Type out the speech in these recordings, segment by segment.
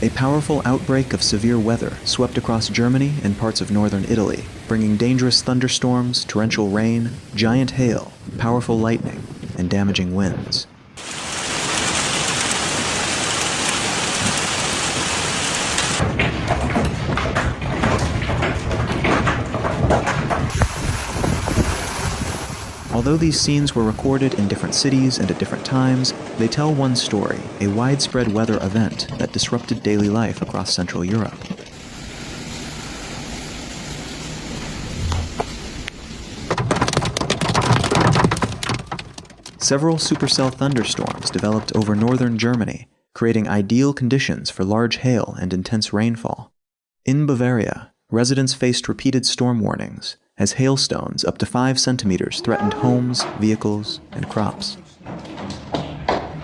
A powerful outbreak of severe weather swept across Germany and parts of northern Italy, bringing dangerous thunderstorms, torrential rain, giant hail, powerful lightning, and damaging winds. Although these scenes were recorded in different cities and at different times, they tell one story, a widespread weather event that disrupted daily life across Central Europe. Several supercell thunderstorms developed over northern Germany, creating ideal conditions for large hail and intense rainfall. In Bavaria, residents faced repeated storm warnings, as hailstones up to 5 centimeters threatened homes, vehicles, and crops.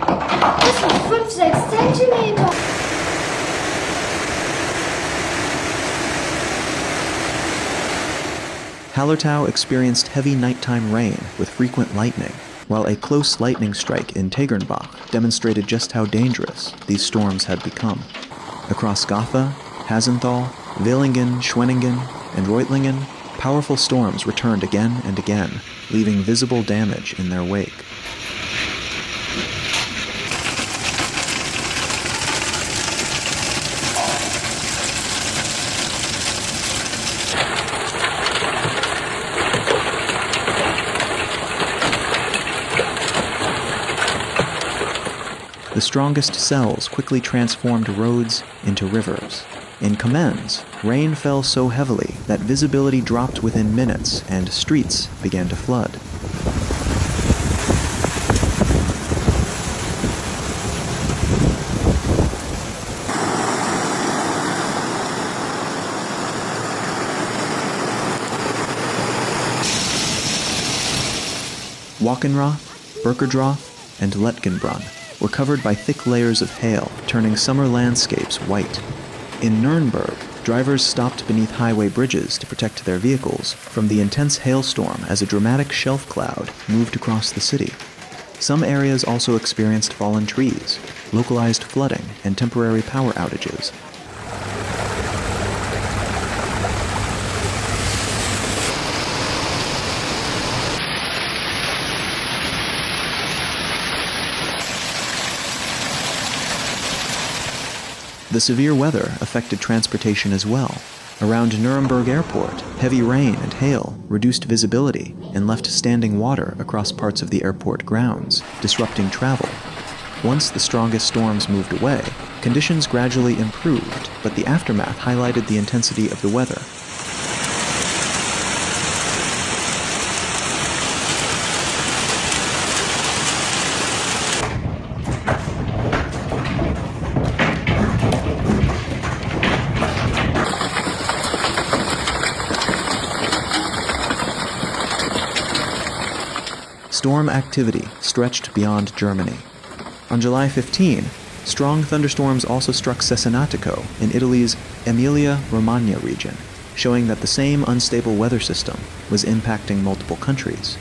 Bis zu 5-6 Zentimeter. Hallertau experienced heavy nighttime rain with frequent lightning, while a close lightning strike in Tegernbach demonstrated just how dangerous these storms had become. Across Gotha, Hasenthal, Villingen-Schwenningen, and Reutlingen, powerful storms returned again and again, leaving visible damage in their wake. The strongest cells quickly transformed roads into rivers. In Kamenz, rain fell so heavily that visibility dropped within minutes and streets began to flood. Wachenroth, Burkerdroth, and Letgenbrunn were covered by thick layers of hail, turning summer landscapes white. In Nuremberg, drivers stopped beneath highway bridges to protect their vehicles from the intense hailstorm as a dramatic shelf cloud moved across the city. Some areas also experienced fallen trees, localized flooding, and temporary power outages. The severe weather affected transportation as well. Around Nuremberg Airport, heavy rain and hail reduced visibility and left standing water across parts of the airport grounds, disrupting travel. Once the strongest storms moved away, conditions gradually improved, but the aftermath highlighted the intensity of the weather. Storm activity stretched beyond Germany. On July 15, strong thunderstorms also struck Cesenatico in Italy's Emilia-Romagna region, showing that the same unstable weather system was impacting multiple countries.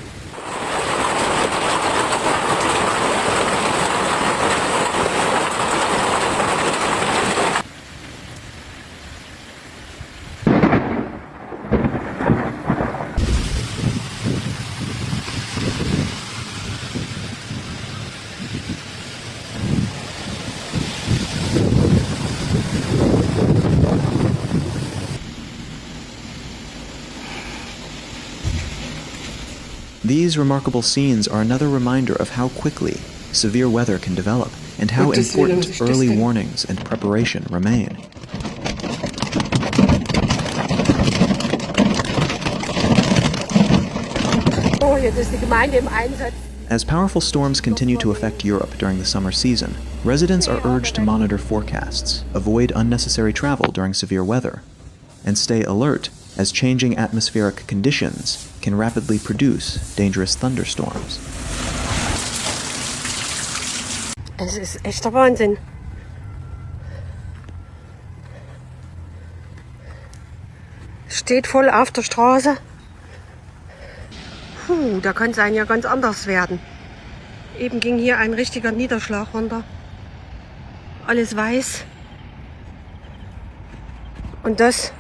These remarkable scenes are another reminder of how quickly severe weather can develop and how important early warnings and preparation remain. As powerful storms continue to affect Europe during the summer season, residents are urged to monitor forecasts, avoid unnecessary travel during severe weather, and stay alert as changing atmospheric conditions can rapidly produce dangerous thunderstorms. Es ist echter Wahnsinn. Steht voll auf der Straße. Da kann es einem ja ganz anders werden. Eben ging hier ein richtiger Niederschlag runter. Alles weiß. Und das